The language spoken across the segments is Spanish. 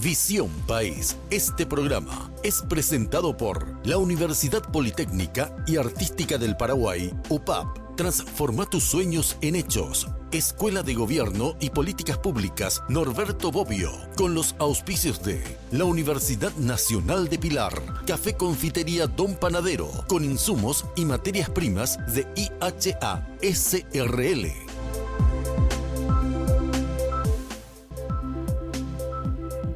Visión País. Este programa es presentado por la Universidad Politécnica y Artística del Paraguay, UPAP. Transforma tus sueños en hechos. Escuela de Gobierno y Políticas Públicas Norberto Bobbio, con los auspicios de la Universidad Nacional de Pilar, Café Confitería Don Panadero, con insumos y materias primas de IHA SRL.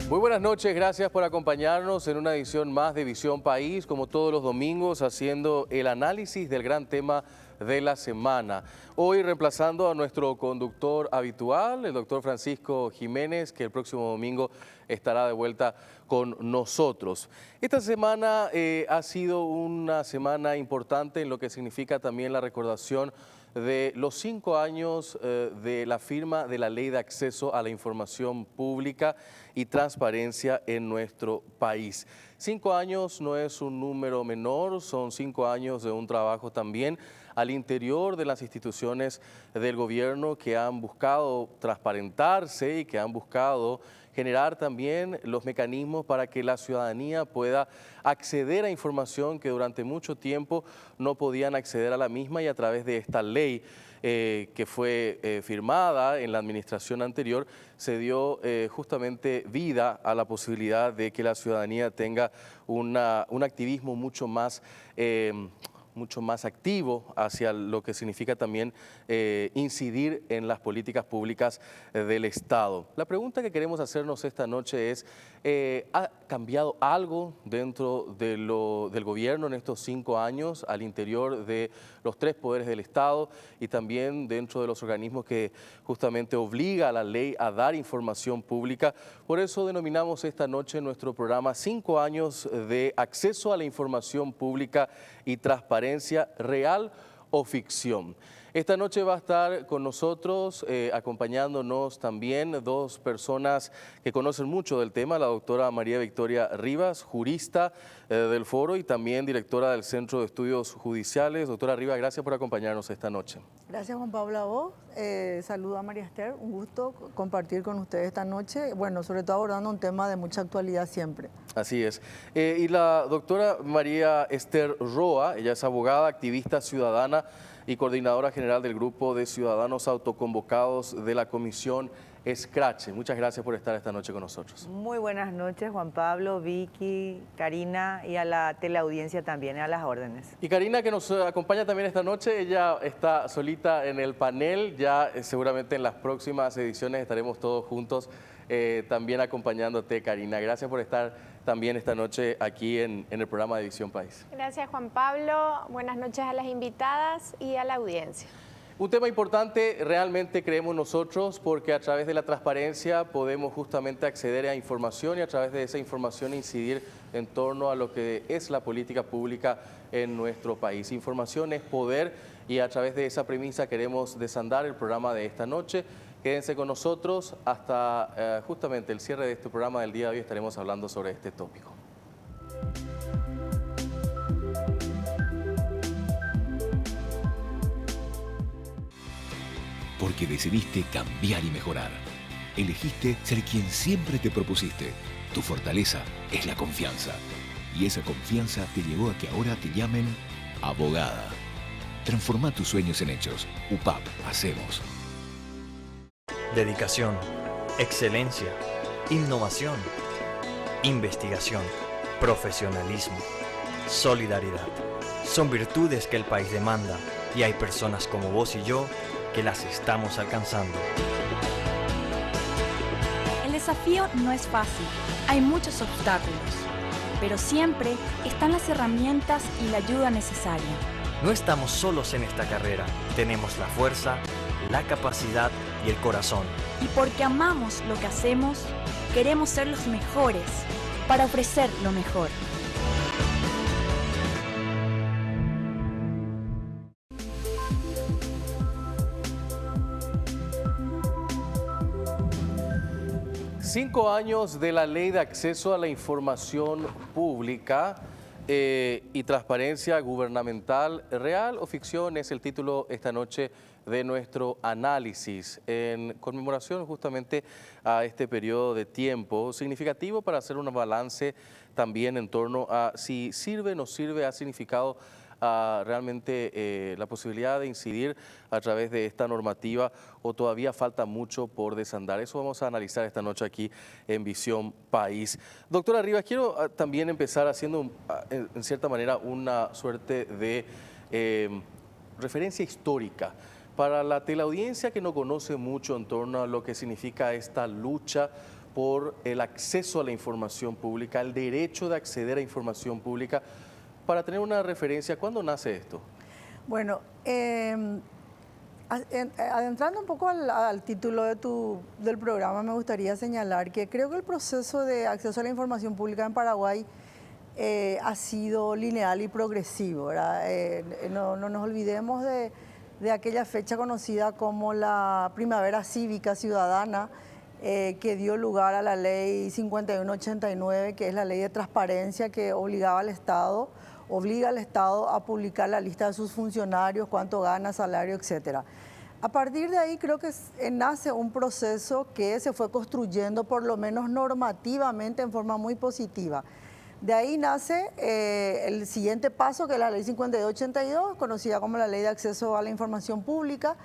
Muy buenas noches, gracias por acompañarnos en una edición más de Visión País, como todos los domingos, haciendo el análisis del gran tema de la semana. Hoy reemplazando a nuestro conductor habitual, el doctor Francisco Jiménez, que el próximo domingo estará de vuelta con nosotros. Esta semana ha sido una semana importante en lo que significa también la recordación de los 5 años de la firma de la Ley de Acceso a la Información Pública y Transparencia en nuestro país. 5 años no es un número menor, son 5 años de un trabajo también al interior de las instituciones del gobierno que han buscado transparentarse y que han buscado generar también los mecanismos para que la ciudadanía pueda acceder a información que durante mucho tiempo no podían acceder a la misma, y a través de esta ley que fue firmada en la administración anterior se dio justamente vida a la posibilidad de que la ciudadanía tenga un activismo mucho más activo hacia lo que significa también incidir en las políticas públicas del Estado. La pregunta que queremos hacernos esta noche es, ¿ha cambiado algo dentro del gobierno en estos 5 años al interior de los 3 poderes del Estado y también dentro de los organismos que justamente obliga a la ley a dar información pública? Por eso denominamos esta noche nuestro programa 5 años de acceso a la información pública y transparencia, real o ficción. Esta noche va a estar con nosotros, acompañándonos también 2 personas que conocen mucho del tema, la doctora María Victoria Rivas, jurista del Foro y también directora del Centro de Estudios Judiciales. Doctora Rivas, gracias por acompañarnos esta noche. Gracias, Juan Pablo, a vos. Saludo a María Esther, un gusto compartir con ustedes esta noche, bueno, sobre todo abordando un tema de mucha actualidad siempre. Así es. Y la doctora María Esther Roa, ella es abogada, activista ciudadana y coordinadora general del Grupo de Ciudadanos Autoconvocados de la Comisión Escrache. Muchas gracias por estar esta noche con nosotros. Muy buenas noches, Juan Pablo, Vicky, Karina, y a la teleaudiencia también, a las órdenes. Y Karina, que nos acompaña también esta noche, ella está solita en el panel, ya seguramente en las próximas ediciones estaremos todos juntos también acompañándote, Karina. Gracias por estar también esta noche aquí en el programa de Visión País. Gracias, Juan Pablo. Buenas noches a las invitadas y a la audiencia. Un tema importante realmente creemos nosotros, porque a través de la transparencia podemos justamente acceder a información y a través de esa información incidir en torno a lo que es la política pública en nuestro país. Información es poder, y a través de esa premisa queremos desandar el programa de esta noche. Quédense con nosotros hasta justamente el cierre de este programa del día de hoy. Estaremos hablando sobre este tópico. Porque decidiste cambiar y mejorar. Elegiste ser quien siempre te propusiste. Tu fortaleza es la confianza. Y esa confianza te llevó a que ahora te llamen abogada. Transforma tus sueños en hechos. UPAP, hacemos. Dedicación, excelencia, innovación, investigación, profesionalismo, solidaridad. Son virtudes que el país demanda y hay personas como vos y yo que las estamos alcanzando. El desafío no es fácil, hay muchos obstáculos, pero siempre están las herramientas y la ayuda necesaria. No estamos solos en esta carrera, tenemos la fuerza, la capacidad y el corazón. Y porque amamos lo que hacemos, queremos ser los mejores para ofrecer lo mejor. Cinco años de la Ley de Acceso a la Información Pública y Transparencia Gubernamental, ¿real o ficción? Es el título esta noche de nuestro análisis en conmemoración justamente a este periodo de tiempo significativo para hacer un balance también en torno a si sirve o no sirve, ha significado realmente la posibilidad de incidir a través de esta normativa o todavía falta mucho por desandar. Eso vamos a analizar esta noche aquí en Visión País. Doctora Rivas, quiero también empezar haciendo en cierta manera una suerte de referencia histórica para la teleaudiencia que no conoce mucho en torno a lo que significa esta lucha por el acceso a la información pública, el derecho de acceder a información pública. Para tener una referencia, ¿cuándo nace esto? Bueno, adentrando un poco al título del programa, me gustaría señalar que creo que el proceso de acceso a la información pública en Paraguay ha sido lineal y progresivo, ¿verdad? No nos olvidemos de aquella fecha conocida como la Primavera Cívica Ciudadana, que dio lugar a la Ley 5189, que es la ley de transparencia que obliga al Estado a publicar la lista de sus funcionarios, cuánto gana, salario, etcétera. A partir de ahí creo que nace un proceso que se fue construyendo por lo menos normativamente en forma muy positiva. De ahí nace el siguiente paso, que es la Ley 5282, conocida como la Ley de Acceso a la Información Pública,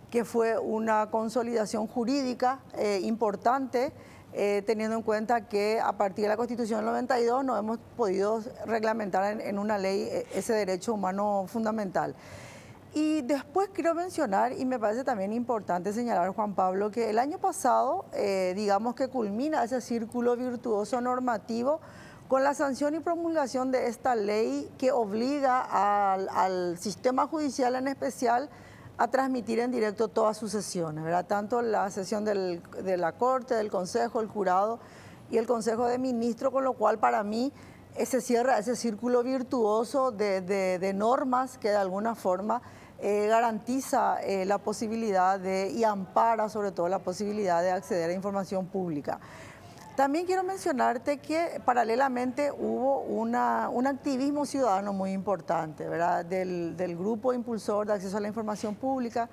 que fue una consolidación jurídica importante, teniendo en cuenta que a partir de la Constitución del 92 no hemos podido reglamentar en una ley ese derecho humano fundamental. Y después quiero mencionar, y me parece también importante señalar, Juan Pablo, que el año pasado, digamos que culmina ese círculo virtuoso normativo con la sanción y promulgación de esta ley que obliga al sistema judicial en especial a transmitir en directo todas sus sesiones, ¿verdad? Tanto la sesión de la Corte, del Consejo, el Jurado y el Consejo de Ministros, con lo cual para mí se cierra ese círculo virtuoso de normas que de alguna forma garantiza la posibilidad y ampara sobre todo la posibilidad de acceder a información pública. También quiero mencionarte que paralelamente hubo un activismo ciudadano muy importante, ¿verdad? Del Grupo Impulsor de Acceso a la Información Pública,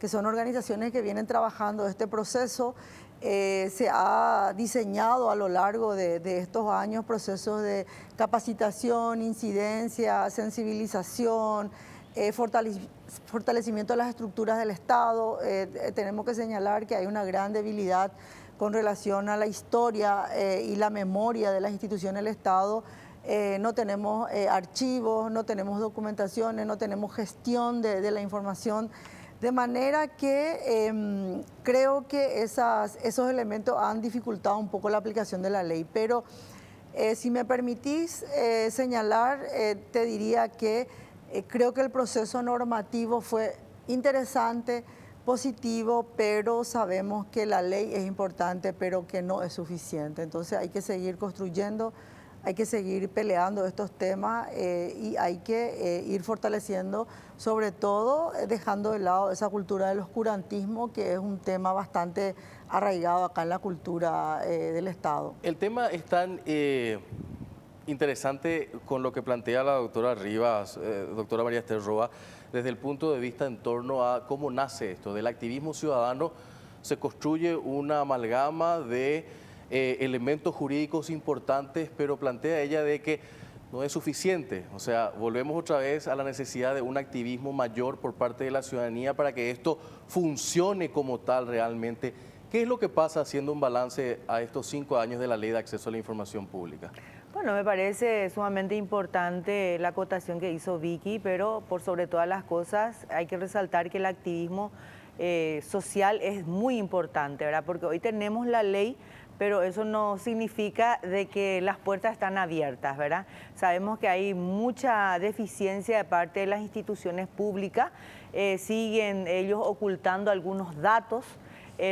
que son organizaciones que vienen trabajando este proceso. Se ha diseñado a lo largo de estos años procesos de capacitación, incidencia, sensibilización, fortalecimiento de las estructuras del Estado. Tenemos que señalar que hay una gran debilidad con relación a la historia y la memoria de las instituciones del Estado. No tenemos archivos, no tenemos documentaciones, no tenemos gestión de la información, de manera que creo que esos elementos han dificultado un poco la aplicación de la ley. Pero si me permitís señalar, te diría que creo que el proceso normativo fue interesante, positivo, pero sabemos que la ley es importante, pero que no es suficiente. Entonces hay que seguir construyendo, hay que seguir peleando estos temas y hay que ir fortaleciendo, sobre todo dejando de lado esa cultura del oscurantismo, que es un tema bastante arraigado acá en la cultura del Estado. El tema es tan interesante con lo que plantea la doctora Rivas, doctora María Esther Roa, desde el punto de vista en torno a cómo nace esto. Del activismo ciudadano se construye una amalgama de elementos jurídicos importantes, pero plantea ella de que no es suficiente. O sea, volvemos otra vez a la necesidad de un activismo mayor por parte de la ciudadanía para que esto funcione como tal realmente. ¿Qué es lo que pasa haciendo un balance a estos 5 años de la Ley de Acceso a la Información Pública? Bueno, me parece sumamente importante la acotación que hizo Vicky, pero por sobre todas las cosas hay que resaltar que el activismo social es muy importante, ¿verdad? Porque hoy tenemos la ley, pero eso no significa de que las puertas están abiertas, ¿verdad? Sabemos que hay mucha deficiencia de parte de las instituciones públicas, siguen ellos ocultando algunos datos.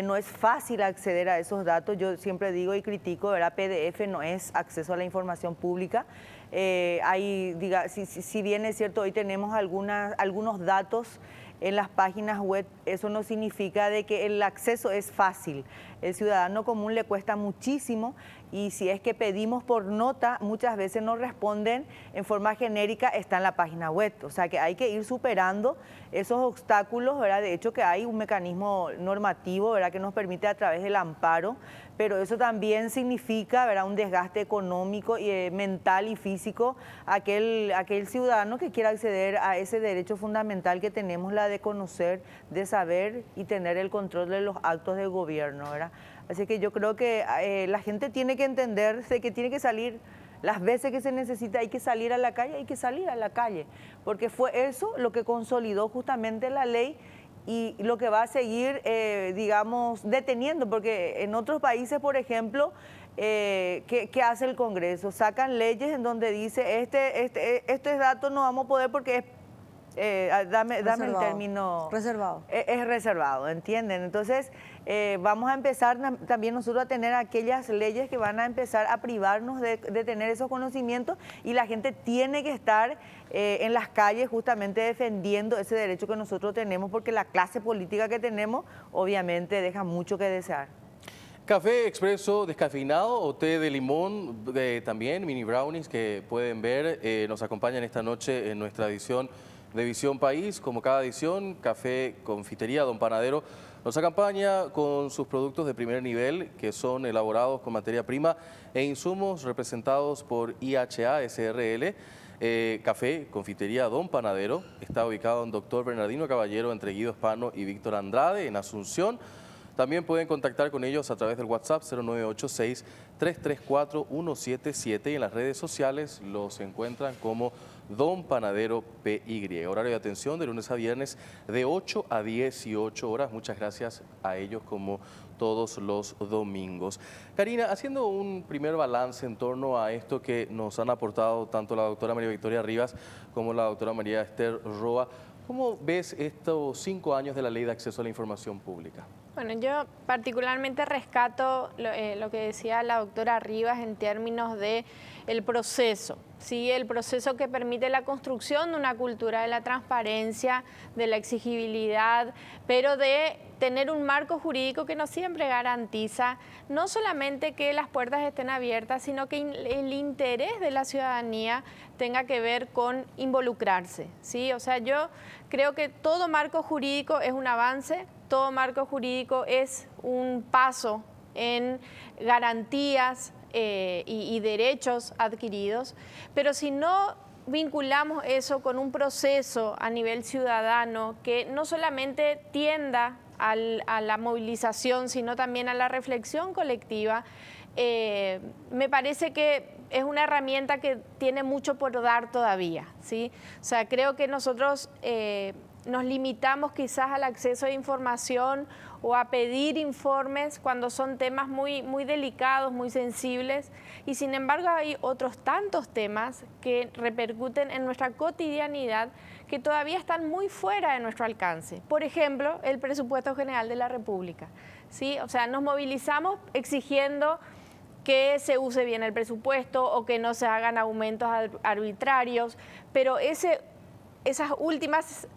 No es fácil acceder a esos datos. Yo siempre digo y critico, ¿verdad? PDF no es acceso a la información pública. Si bien es cierto, hoy tenemos algunos datos en las páginas web, eso no significa de que el acceso es fácil. El ciudadano común le cuesta muchísimo y si es que pedimos por nota, muchas veces nos responden en forma genérica, está en la página web. O sea que hay que ir superando esos obstáculos, ¿verdad? De hecho que hay un mecanismo normativo, ¿verdad?, que nos permite a través del amparo, pero eso también significa, ¿verdad?, un desgaste económico, mental y físico a aquel ciudadano que quiera acceder a ese derecho fundamental que tenemos, la de conocer, de saber y tener el control de los actos de gobierno, ¿verdad? Así que yo creo que la gente tiene que entenderse que tiene que salir las veces que se necesita, hay que salir a la calle, porque fue eso lo que consolidó justamente la ley y lo que va a seguir, digamos, deteniendo, porque en otros países, por ejemplo, ¿qué hace el Congreso? Sacan leyes en donde dice, este dato no vamos a poder porque es... dame el término. Reservado. Es reservado, ¿entienden? Entonces, vamos a empezar también nosotros a tener aquellas leyes que van a empezar a privarnos de tener esos conocimientos y la gente tiene que estar en las calles justamente defendiendo ese derecho que nosotros tenemos porque la clase política que tenemos obviamente deja mucho que desear. Café expreso descafeinado o té de limón, también mini brownies que pueden ver, nos acompañan esta noche en nuestra edición de Visión País. Como cada edición, Café Confitería Don Panadero nos acompaña con sus productos de primer nivel que son elaborados con materia prima e insumos representados por IHA SRL. Café Confitería Don Panadero está ubicado en Dr. Bernardino Caballero entre Guido Hispano y Víctor Andrade en Asunción. También pueden contactar con ellos a través del WhatsApp 0986-334-177 y en las redes sociales los encuentran como Don Panadero PY. Horario de atención de lunes a viernes de 8 a 18 horas. Muchas gracias a ellos como todos los domingos. Karina, haciendo un primer balance en torno a esto que nos han aportado tanto la doctora María Victoria Rivas como la doctora María Esther Roa, ¿cómo ves estos 5 años de la Ley de Acceso a la Información Pública? Bueno, yo particularmente rescato lo que decía la doctora Rivas en términos de el proceso, ¿sí? El proceso que permite la construcción de una cultura de la transparencia, de la exigibilidad, pero de tener un marco jurídico que no siempre garantiza no solamente que las puertas estén abiertas, sino que el interés de la ciudadanía tenga que ver con involucrarse, ¿sí? O sea, yo creo que todo marco jurídico es un avance, todo marco jurídico es un paso en garantías y derechos adquiridos, pero si no vinculamos eso con un proceso a nivel ciudadano que no solamente tienda a la movilización, sino también a la reflexión colectiva, me parece que es una herramienta que tiene mucho por dar todavía, ¿sí? O sea, creo que nosotros nos limitamos quizás al acceso a información o a pedir informes cuando son temas muy, muy delicados, muy sensibles, y sin embargo hay otros tantos temas que repercuten en nuestra cotidianidad que todavía están muy fuera de nuestro alcance. Por ejemplo, el presupuesto general de la República, ¿sí? O sea, nos movilizamos exigiendo que se use bien el presupuesto o que no se hagan aumentos arbitrarios, pero esas últimas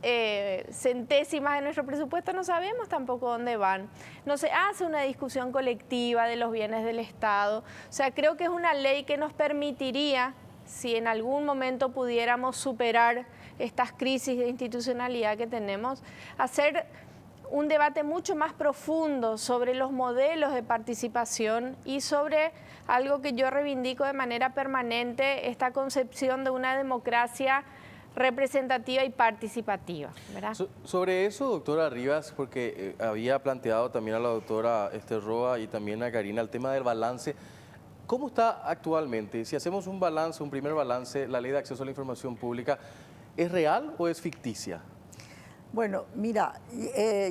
centésimas de nuestro presupuesto no sabemos tampoco dónde van. No se hace una discusión colectiva de los bienes del Estado. O sea, creo que es una ley que nos permitiría, si en algún momento pudiéramos superar estas crisis de institucionalidad que tenemos, hacer un debate mucho más profundo sobre los modelos de participación y sobre algo que yo reivindico de manera permanente, esta concepción de una democracia representativa y participativa, ¿verdad? Sobre eso, doctora Rivas, porque había planteado también a la doctora Esther Roa y también a Karina el tema del balance. ¿Cómo está actualmente? Si hacemos un balance, un primer balance, la Ley de Acceso a la Información Pública, ¿es real o es ficticia? Bueno, mira,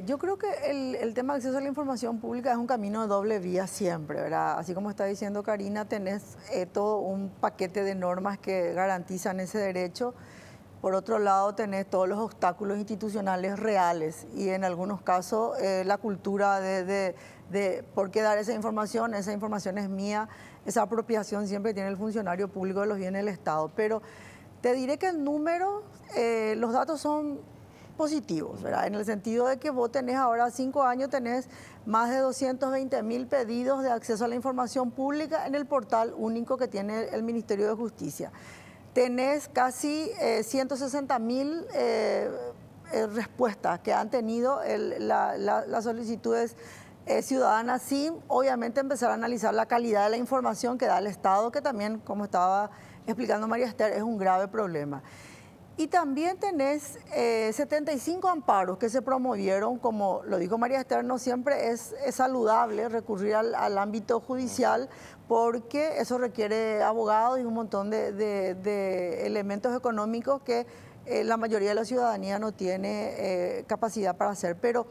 yo creo que el tema de acceso a la información pública es un camino de doble vía siempre, ¿verdad? Así como está diciendo Karina, tenés todo un paquete de normas que garantizan ese derecho. Por otro lado, tenés todos los obstáculos institucionales reales y en algunos casos la cultura de por qué dar esa información es mía, esa apropiación siempre tiene el funcionario público de los bienes del Estado. Pero te diré que el número, los datos son positivos, ¿verdad? En el sentido de que vos tenés ahora 5 años, tenés más de 220.000 pedidos de acceso a la información pública en el portal único que tiene el Ministerio de Justicia. Tenés casi 160.000 respuestas que han tenido las solicitudes ciudadanas, sin obviamente empezar a analizar la calidad de la información que da el Estado, que también, como estaba explicando María Esther, es un grave problema. Y también tenés 75 amparos que se promovieron, como lo dijo María Esther, no siempre es saludable recurrir al ámbito judicial, porque eso requiere abogados y un montón de elementos económicos que la mayoría de la ciudadanía no tiene capacidad para hacer. Pero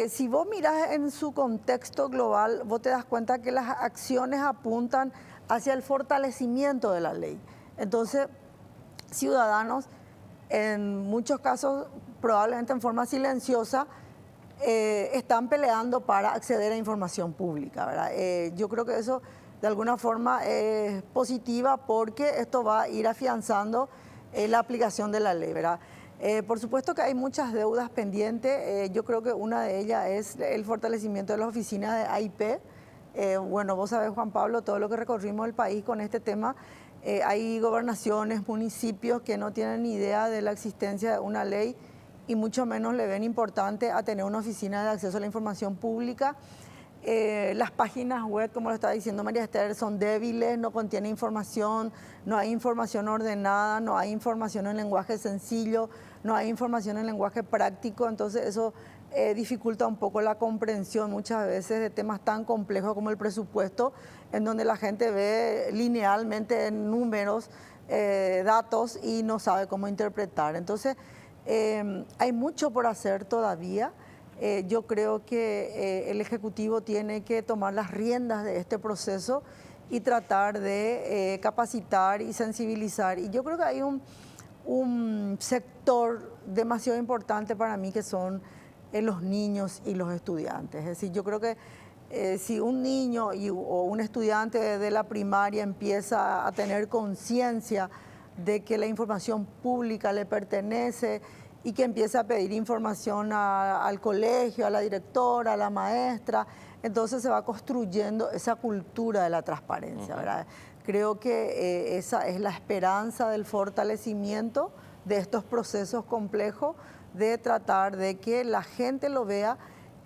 si vos mirás en su contexto global, vos te das cuenta que las acciones apuntan hacia el fortalecimiento de la ley. Entonces, ciudadanos, en muchos casos, probablemente en forma silenciosa, están peleando para acceder a información pública, ¿verdad? Yo creo que eso de alguna forma es positiva, porque esto va a ir afianzando la aplicación de la ley, ¿verdad? Por supuesto que hay muchas deudas pendientes. Yo creo que una de ellas es el fortalecimiento de las oficinas de AIP. Bueno, vos sabés, Juan Pablo, todo lo que recorrimos el país con este tema. Hay gobernaciones, municipios que no tienen ni idea de la existencia de una ley y mucho menos le ven importante a tener una oficina de acceso a la información pública. Las páginas web, como lo estaba diciendo María Esther, son débiles, no contienen información, no hay información ordenada, no hay información en lenguaje sencillo, no hay información en lenguaje práctico. Entonces eso dificulta un poco la comprensión muchas veces de temas tan complejos como el presupuesto, en donde la gente ve linealmente números, datos, y no sabe cómo interpretar. Entonces hay mucho por hacer todavía. Yo creo que el Ejecutivo tiene que tomar las riendas de este proceso y tratar de capacitar y sensibilizar. Y yo creo que hay un sector demasiado importante para mí, que son los niños y los estudiantes. Es decir, yo creo que si un niño o un estudiante de la primaria empieza a tener conciencia de que la información pública le pertenece, y que empieza a pedir información al colegio, a la directora, a la maestra, entonces se va construyendo esa cultura de la transparencia, ¿verdad? Creo que esa es la esperanza del fortalecimiento de estos procesos complejos, de tratar de que la gente lo vea,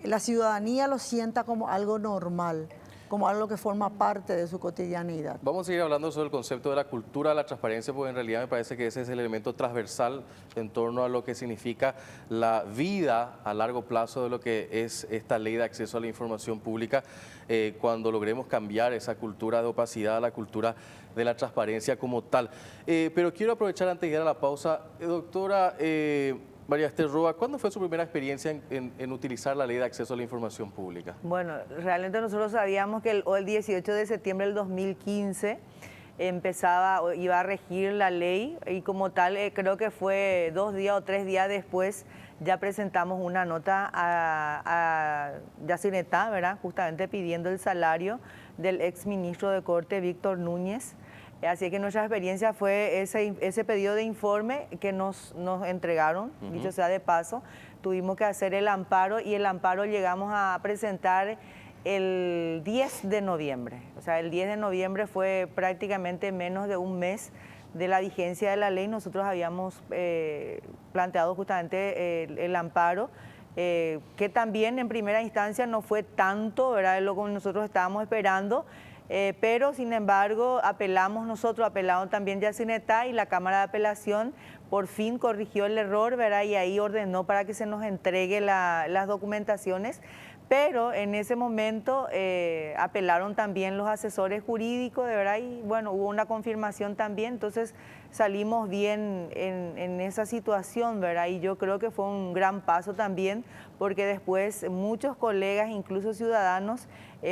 la ciudadanía lo sienta como algo normal, como algo que forma parte de su cotidianidad. Vamos a seguir hablando sobre el concepto de la cultura de la transparencia, porque en realidad me parece que ese es el elemento transversal en torno a lo que significa la vida a largo plazo de lo que es esta ley de acceso a la información pública, cuando logremos cambiar esa cultura de opacidad a la cultura de la transparencia como tal. Pero quiero aprovechar antes de ir a la pausa, doctora María Esther Roa, ¿cuándo fue su primera experiencia en utilizar la ley de acceso a la información pública? Bueno, realmente nosotros sabíamos que el 18 de septiembre del 2015 iba a regir la ley, y como tal creo que fue 2 días o 3 días después ya presentamos una nota a Yacyretá, ¿verdad? Justamente pidiendo el salario del exministro de Corte, Víctor Núñez. Así que nuestra experiencia fue ese pedido de informe que nos entregaron, dicho sea de paso. Tuvimos que hacer el amparo, y el amparo llegamos a presentar el 10 de noviembre. O sea, el 10 de noviembre fue prácticamente menos de un mes de la vigencia de la ley. Nosotros habíamos planteado justamente el amparo, que también en primera instancia no fue tanto, ¿verdad?, de lo que nosotros estábamos esperando. Pero sin embargo apelamos también Yacyretá, y la Cámara de Apelación por fin corrigió el error, ¿verdad? Y ahí ordenó para que se nos entregue las documentaciones. Pero en ese momento apelaron también los asesores jurídicos, de verdad, y bueno, hubo una confirmación también. Entonces salimos bien en esa situación, ¿verdad? Y yo creo que fue un gran paso también, porque después muchos colegas, incluso ciudadanos,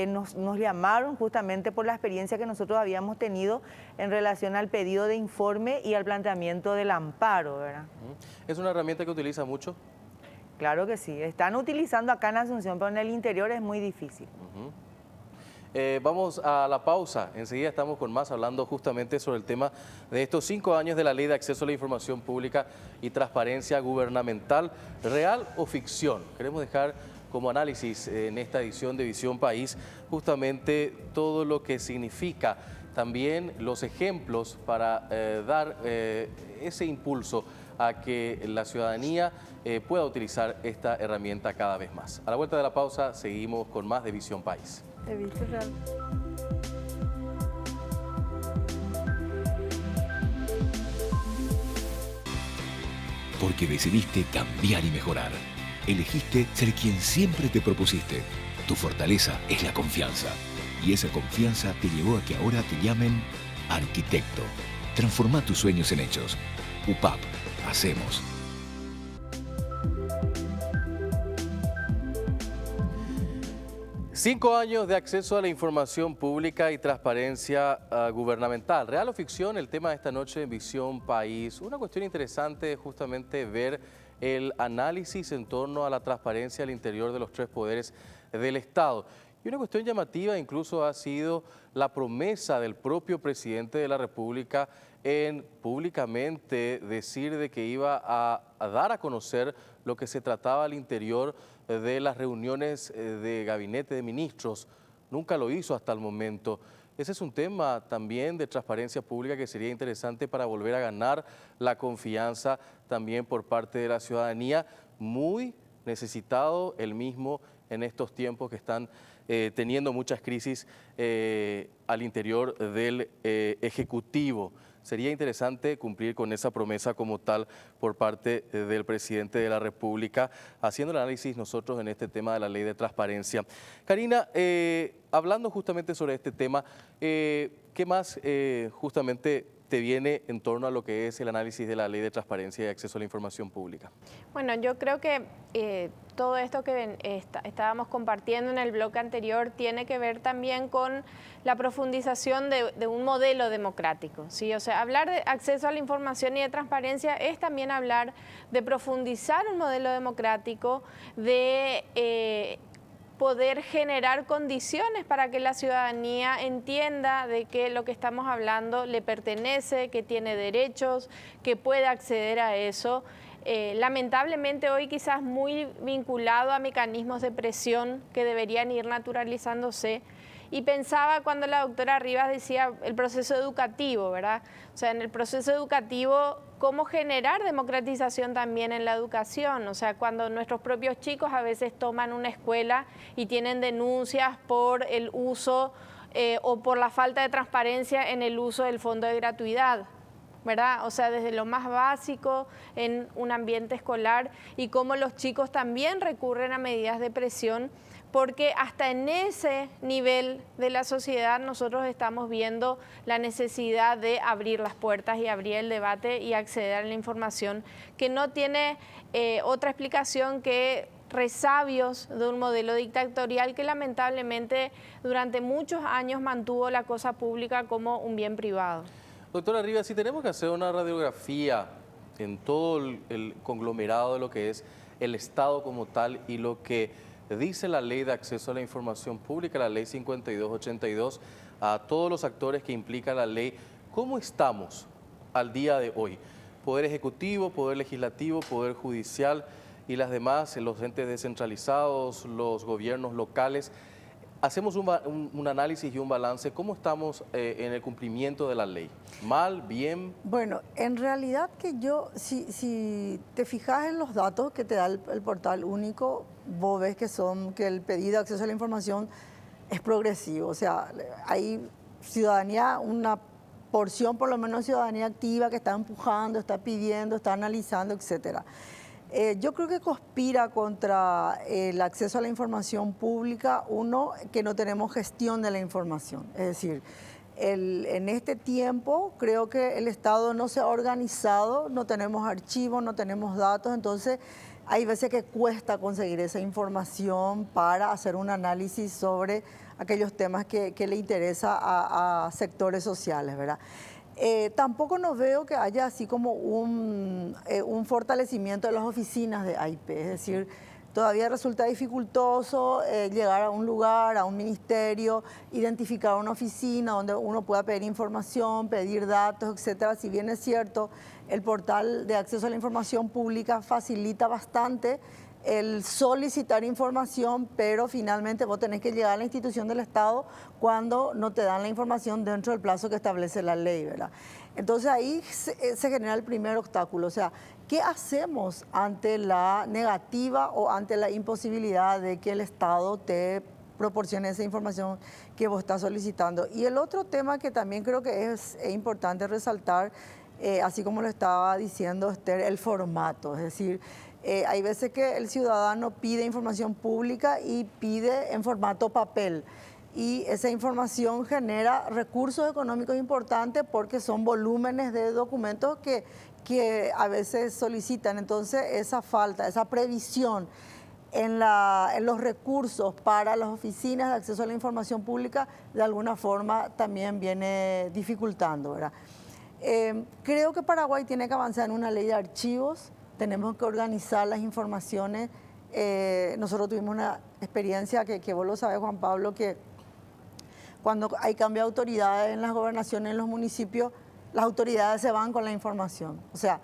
nos llamaron justamente por la experiencia que nosotros habíamos tenido en relación al pedido de informe y al planteamiento del amparo, ¿verdad? ¿Es una herramienta que utiliza mucho? Claro que sí, están utilizando acá en Asunción, pero en el interior es muy difícil. Vamos a la pausa. Enseguida estamos con más hablando justamente sobre el tema de estos 5 años de la Ley de Acceso a la Información Pública y Transparencia Gubernamental, ¿real o ficción? Queremos dejar como análisis en esta edición de Visión País justamente todo lo que significa, también los ejemplos para dar ese impulso a que la ciudadanía pueda utilizar esta herramienta cada vez más. A la vuelta de la pausa seguimos con más de Visión País. He visto real. Porque decidiste cambiar y mejorar. Elegiste ser quien siempre te propusiste. Tu fortaleza es la confianza. Y esa confianza te llevó a que ahora te llamen arquitecto. Transforma tus sueños en hechos. UPAP. Hacemos. Cinco años de acceso a la información pública y transparencia gubernamental. ¿Real o ficción? El tema de esta noche en Visión País. Una cuestión interesante es justamente ver el análisis en torno a la transparencia al interior de los 3 poderes del Estado. Y una cuestión llamativa incluso ha sido la promesa del propio presidente de la República en públicamente decir de que iba a dar a conocer lo que se trataba al interior de las reuniones de gabinete de ministros. Nunca lo hizo hasta el momento. Ese es un tema también de transparencia pública que sería interesante para volver a ganar la confianza también por parte de la ciudadanía, muy necesitado el mismo en estos tiempos que están teniendo muchas crisis al interior del Ejecutivo. Sería interesante cumplir con esa promesa como tal por parte del presidente de la República, haciendo el análisis nosotros en este tema de la ley de transparencia. Karina, hablando justamente sobre este tema, ¿qué más justamente te viene en torno a lo que es el análisis de la ley de transparencia y acceso a la información pública? Bueno, yo creo que todo esto que estábamos compartiendo en el bloque anterior tiene que ver también con la profundización de un modelo democrático, ¿sí? O sea, hablar de acceso a la información y de transparencia es también hablar de profundizar un modelo democrático, de poder generar condiciones para que la ciudadanía entienda de que lo que estamos hablando le pertenece, que tiene derechos, que puede acceder a eso. Lamentablemente hoy quizás muy vinculado a mecanismos de presión que deberían ir naturalizándose. Y pensaba cuando la doctora Rivas decía el proceso educativo, ¿verdad? O sea, en el proceso educativo, cómo generar democratización también en la educación. O sea, cuando nuestros propios chicos a veces toman una escuela y tienen denuncias por el uso o por la falta de transparencia en el uso del fondo de gratuidad, ¿verdad? O sea, desde lo más básico en un ambiente escolar y cómo los chicos también recurren a medidas de presión, porque hasta en ese nivel de la sociedad nosotros estamos viendo la necesidad de abrir las puertas y abrir el debate y acceder a la información que no tiene otra explicación que resabios de un modelo dictatorial que lamentablemente durante muchos años mantuvo la cosa pública como un bien privado. Doctora Rivas, si tenemos que hacer una radiografía en todo el conglomerado de lo que es el Estado como tal y lo que dice la Ley de Acceso a la Información Pública, la Ley 5282, a todos los actores que implica la ley, ¿cómo estamos al día de hoy? Poder Ejecutivo, Poder Legislativo, Poder Judicial y las demás, los entes descentralizados, los gobiernos locales. Hacemos un análisis y un balance. ¿Cómo estamos en el cumplimiento de la ley? ¿Mal? ¿Bien? Bueno, en realidad que si te fijas en los datos que te da el portal único, vos ves que el pedido de acceso a la información es progresivo. O sea, hay ciudadanía, una porción por lo menos de ciudadanía activa que está empujando, está pidiendo, está analizando, etcétera. Yo creo que conspira contra el acceso a la información pública, uno, que no tenemos gestión de la información. Es decir, en este tiempo creo que el Estado no se ha organizado, no tenemos archivos, no tenemos datos, entonces hay veces que cuesta conseguir esa información para hacer un análisis sobre aquellos temas que le interesa a sectores sociales, ¿verdad? Tampoco no veo que haya así como un fortalecimiento de las oficinas de AIP, es decir, todavía resulta dificultoso llegar a un lugar, a un ministerio, identificar una oficina donde uno pueda pedir información, pedir datos, etcétera. Si bien es cierto, el portal de acceso a la información pública facilita bastante el solicitar información, pero finalmente vos tenés que llegar a la institución del Estado cuando no te dan la información dentro del plazo que establece la ley, ¿verdad? Entonces ahí se genera el primer obstáculo, o sea, ¿qué hacemos ante la negativa o ante la imposibilidad de que el Estado te proporcione esa información que vos estás solicitando? Y el otro tema que también creo que es importante resaltar, así como lo estaba diciendo Esther, el formato, es decir, hay veces que el ciudadano pide información pública y pide en formato papel. Y esa información genera recursos económicos importantes porque son volúmenes de documentos que a veces solicitan. Entonces, esa falta, esa previsión en los recursos para las oficinas de acceso a la información pública, de alguna forma también viene dificultando, ¿verdad? Creo que Paraguay tiene que avanzar en una ley de archivos. Tenemos que organizar las informaciones. Nosotros tuvimos una experiencia que vos lo sabés, Juan Pablo, que cuando hay cambio de autoridades en las gobernaciones, en los municipios, las autoridades se van con la información. O sea,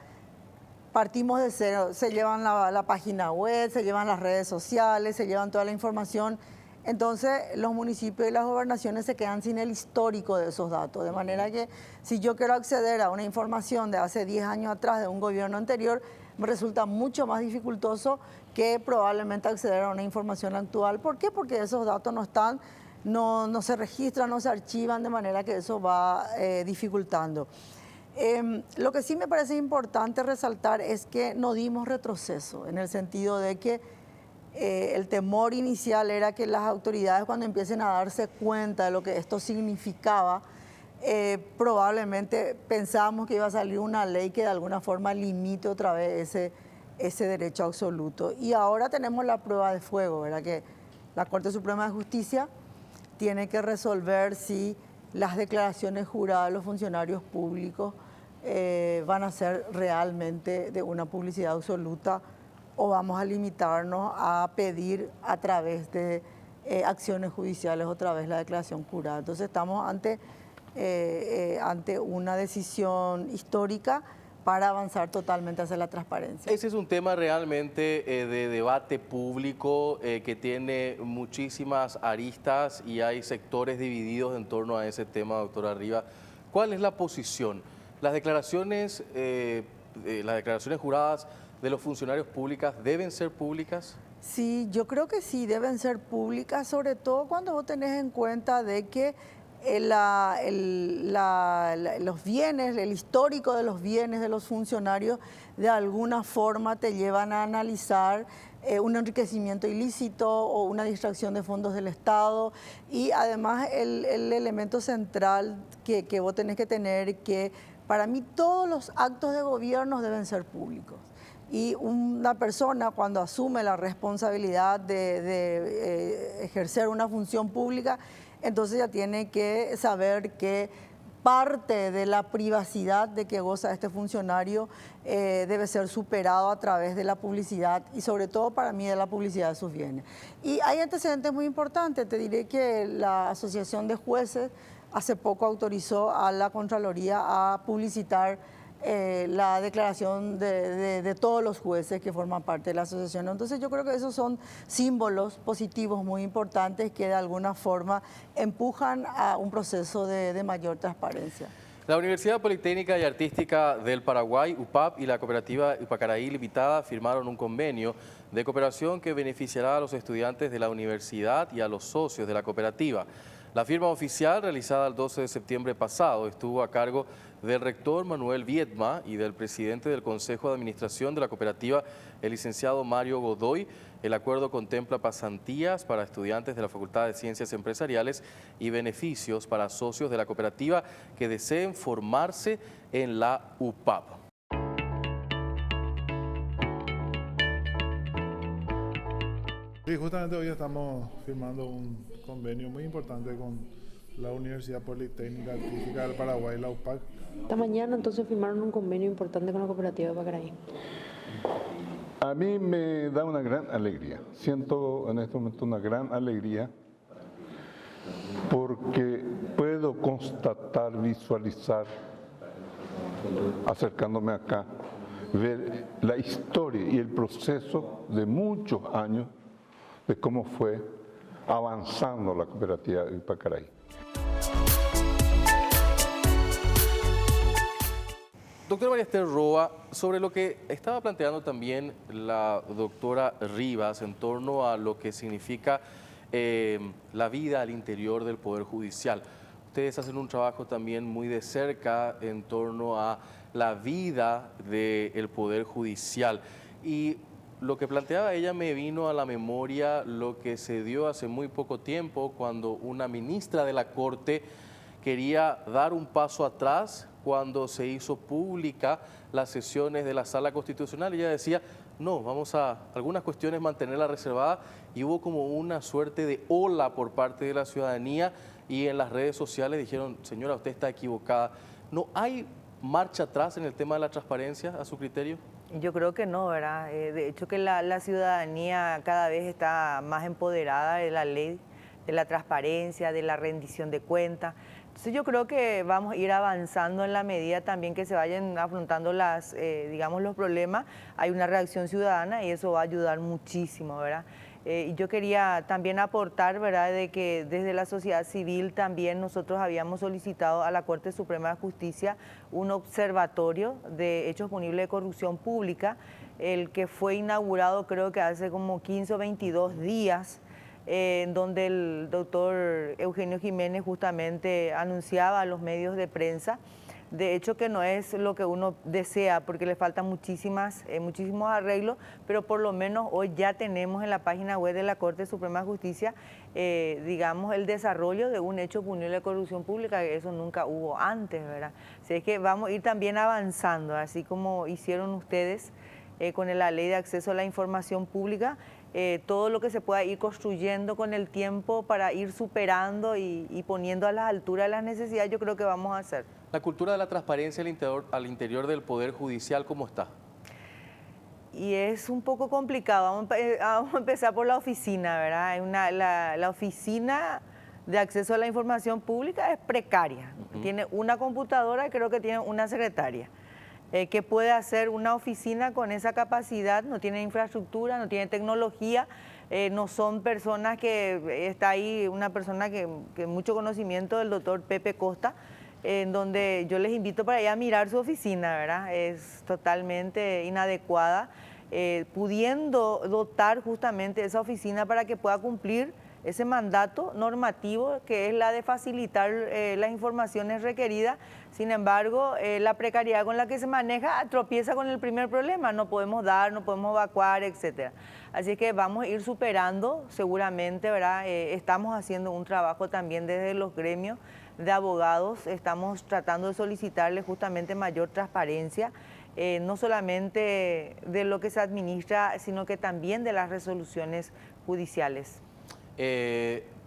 partimos de cero, se llevan la página web, se llevan las redes sociales, se llevan toda la información. Entonces, los municipios y las gobernaciones se quedan sin el histórico de esos datos. De manera que si yo quiero acceder a una información de hace 10 años atrás de un gobierno anterior, me resulta mucho más dificultoso que probablemente acceder a una información actual. ¿Por qué? Porque esos datos no están, no se registran, no se archivan, de manera que eso va dificultando. Lo que sí me parece importante resaltar es que no dimos retroceso, en el sentido de que el temor inicial era que las autoridades, cuando empiecen a darse cuenta de lo que esto significaba, probablemente pensábamos que iba a salir una ley que de alguna forma limite otra vez ese derecho absoluto. Y ahora tenemos la prueba de fuego, ¿verdad? Que la Corte Suprema de Justicia tiene que resolver si las declaraciones juradas de los funcionarios públicos van a ser realmente de una publicidad absoluta o vamos a limitarnos a pedir a través de acciones judiciales otra vez la declaración jurada. Entonces estamos ante una decisión histórica para avanzar totalmente hacia la transparencia. Ese es un tema realmente de debate público que tiene muchísimas aristas y hay sectores divididos en torno a ese tema, doctora Rivas. ¿Cuál es la posición? Las declaraciones juradas de los funcionarios públicos deben ser públicas. Sí, yo creo que sí, deben ser públicas, sobre todo cuando vos tenés en cuenta de que los bienes, el histórico de los bienes de los funcionarios de alguna forma te llevan a analizar un enriquecimiento ilícito o una distracción de fondos del Estado. Y además el elemento central que vos tenés que tener, que para mí todos los actos de gobierno deben ser públicos. Y una persona cuando asume la responsabilidad de ejercer una función pública, entonces ya tiene que saber que parte de la privacidad de que goza este funcionario debe ser superado a través de la publicidad y sobre todo para mí de la publicidad de sus bienes. Y hay antecedentes muy importantes. Te diré que la Asociación de Jueces hace poco autorizó a la Contraloría a publicitar la declaración de todos los jueces que forman parte de la asociación. Entonces yo creo que esos son símbolos positivos muy importantes que de alguna forma empujan a un proceso de mayor transparencia. La Universidad Politécnica y Artística del Paraguay, UPAP, y la cooperativa Upacaraí Limitada firmaron un convenio de cooperación que beneficiará a los estudiantes de la universidad y a los socios de la cooperativa. La firma oficial, realizada el 12 de septiembre pasado, estuvo a cargo del rector Manuel Viedma y del presidente del Consejo de Administración de la cooperativa, el licenciado Mario Godoy. El acuerdo contempla pasantías para estudiantes de la Facultad de Ciencias Empresariales y beneficios para socios de la cooperativa que deseen formarse en la UPAP. Sí, justamente hoy estamos firmando un convenio muy importante con la Universidad Politécnica Artística del Paraguay, la UPAC. Esta mañana entonces firmaron un convenio importante con la cooperativa de Upacaraí. A mí me da una gran alegría, siento en este momento una gran alegría porque puedo constatar, visualizar, acercándome acá, ver la historia y el proceso de muchos años de cómo fue avanzando la cooperativa de Pacaraí. Doctora María Esther Roa, sobre lo que estaba planteando también la doctora Rivas en torno a lo que significa la vida al interior del Poder Judicial. Ustedes hacen un trabajo también muy de cerca en torno a la vida del Poder Judicial. Y lo que planteaba ella me vino a la memoria lo que se dio hace muy poco tiempo cuando una ministra de la Corte quería dar un paso atrás cuando se hizo pública las sesiones de la Sala Constitucional. Ella decía, no, vamos a algunas cuestiones mantenerla reservada, y hubo como una suerte de ola por parte de la ciudadanía y en las redes sociales dijeron, señora, usted está equivocada. ¿No hay marcha atrás en el tema de la transparencia, a su criterio? Yo creo que no, ¿verdad? De hecho que la ciudadanía cada vez está más empoderada de la ley, de la transparencia, de la rendición de cuentas. Entonces yo creo que vamos a ir avanzando en la medida también que se vayan afrontando digamos, los problemas. Hay una reacción ciudadana y eso va a ayudar muchísimo, ¿verdad? Y yo quería también aportar, ¿verdad?, de que desde la sociedad civil también nosotros habíamos solicitado a la Corte Suprema de Justicia un observatorio de hechos punibles de corrupción pública, el que fue inaugurado creo que hace como 15 o 22 días, en donde el doctor Eugenio Jiménez justamente anunciaba a los medios de prensa. De hecho que no es lo que uno desea porque le faltan muchísimos arreglos, pero por lo menos hoy ya tenemos en la página web de la Corte Suprema de Justicia, digamos, el desarrollo de un hecho punible de corrupción pública, que eso nunca hubo antes, ¿verdad? Así es que vamos a ir también avanzando, así como hicieron ustedes con la Ley de Acceso a la Información Pública, todo lo que se pueda ir construyendo con el tiempo para ir superando y poniendo a la altura de las necesidades, yo creo que vamos a hacer. La cultura de la transparencia al interior del Poder Judicial, ¿cómo está? Y es un poco complicado. Vamos a empezar por la oficina, ¿verdad? La oficina de acceso a la información pública es precaria. Tiene una computadora y creo que tiene una secretaria. ¿Qué puede hacer una oficina con esa capacidad? No tiene infraestructura, no tiene tecnología, no son personas que... Está ahí una persona que mucho conocimiento del doctor Pepe Costa, en donde yo les invito para ir a mirar su oficina, ¿verdad? Es totalmente inadecuada, pudiendo dotar justamente esa oficina para que pueda cumplir ese mandato normativo que es la de facilitar las informaciones requeridas. Sin embargo, la precariedad con la que se maneja tropieza con el primer problema, no podemos dar, no podemos evacuar, etcétera. Así que vamos a ir superando seguramente, ¿verdad? Estamos haciendo un trabajo también desde los gremios de abogados, estamos tratando de solicitarle justamente mayor transparencia, no solamente de lo que se administra, sino que también de las resoluciones judiciales.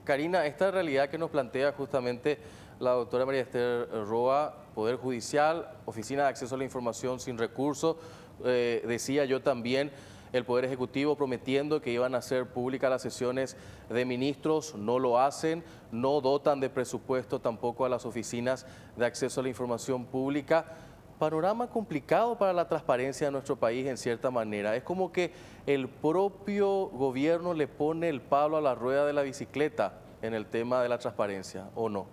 Karina, esta realidad que nos plantea justamente la doctora María Esther Roa, Poder Judicial, Oficina de Acceso a la Información sin recursos, decía yo también, el Poder Ejecutivo prometiendo que iban a hacer públicas las sesiones de ministros, no lo hacen, no dotan de presupuesto tampoco a las oficinas de acceso a la información pública. Panorama complicado para la transparencia de nuestro país en cierta manera. Es como que el propio gobierno le pone el palo a la rueda de la bicicleta en el tema de la transparencia, ¿o no?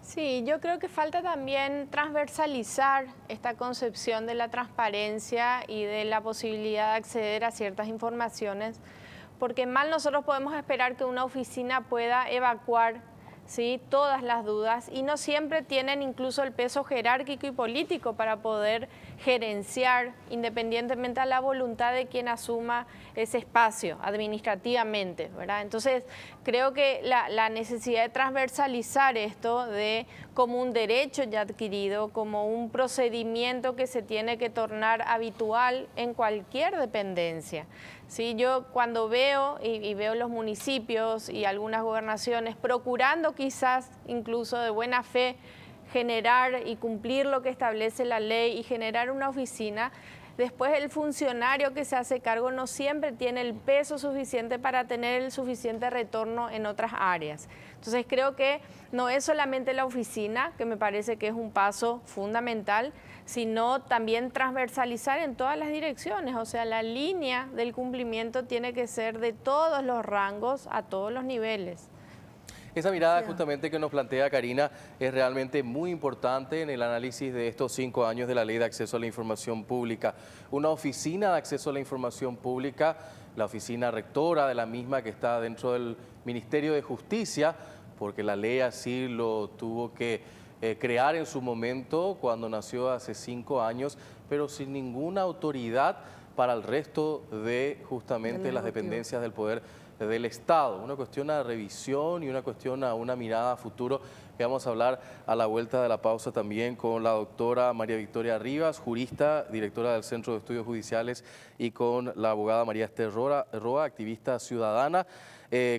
Sí, yo creo que falta también transversalizar esta concepción de la transparencia y de la posibilidad de acceder a ciertas informaciones, porque mal nosotros podemos esperar que una oficina pueda evacuar, ¿sí?, todas las dudas, y no siempre tienen incluso el peso jerárquico y político para poder gerenciar independientemente a la voluntad de quien asuma ese espacio administrativamente, ¿verdad? Entonces creo que la necesidad de transversalizar esto como un derecho ya adquirido, como un procedimiento que se tiene que tornar habitual en cualquier dependencia. Sí, yo cuando veo y veo los municipios y algunas gobernaciones procurando quizás incluso de buena fe generar y cumplir lo que establece la ley y generar una oficina, después el funcionario que se hace cargo no siempre tiene el peso suficiente para tener el suficiente retorno en otras áreas. Entonces creo que no es solamente la oficina, que me parece que es un paso fundamental, sino también transversalizar en todas las direcciones. O sea, la línea del cumplimiento tiene que ser de todos los rangos a todos los niveles. Esa mirada justamente que nos plantea Karina es realmente muy importante en el análisis de estos 5 años de la Ley de Acceso a la Información Pública. Una oficina de acceso a la información pública, la oficina rectora de la misma que está dentro del Ministerio de Justicia, porque la ley así lo tuvo que crear en su momento cuando nació hace 5 años, pero sin ninguna autoridad para el resto de justamente las dependencias del Poder del Estado. Una cuestión a revisión y una cuestión a una mirada a futuro que vamos a hablar a la vuelta de la pausa también con la doctora María Victoria Rivas, jurista, directora del Centro de Estudios Judiciales, y con la abogada María Esther Roa, activista ciudadana,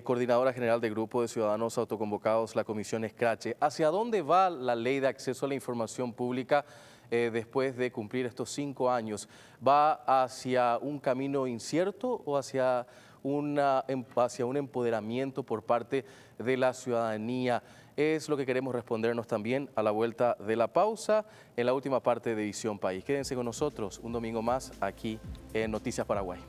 coordinadora general del Grupo de Ciudadanos Autoconvocados, la Comisión Escrache. ¿Hacia dónde va la Ley de Acceso a la Información Pública después de cumplir estos 5 años? ¿Va hacia un camino incierto o hacia un empoderamiento por parte de la ciudadanía? Es lo que queremos respondernos también a la vuelta de la pausa en la última parte de Visión País. Quédense con nosotros un domingo más aquí en Noticias Paraguay.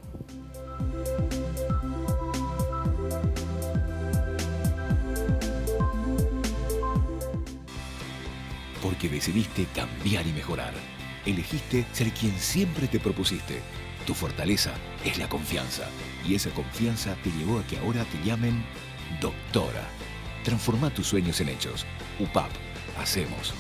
Porque decidiste cambiar y mejorar. Elegiste ser quien siempre te propusiste. Tu fortaleza es la confianza. Y esa confianza te llevó a que ahora te llamen doctora. Transforma tus sueños en hechos. UPAP. Hacemos.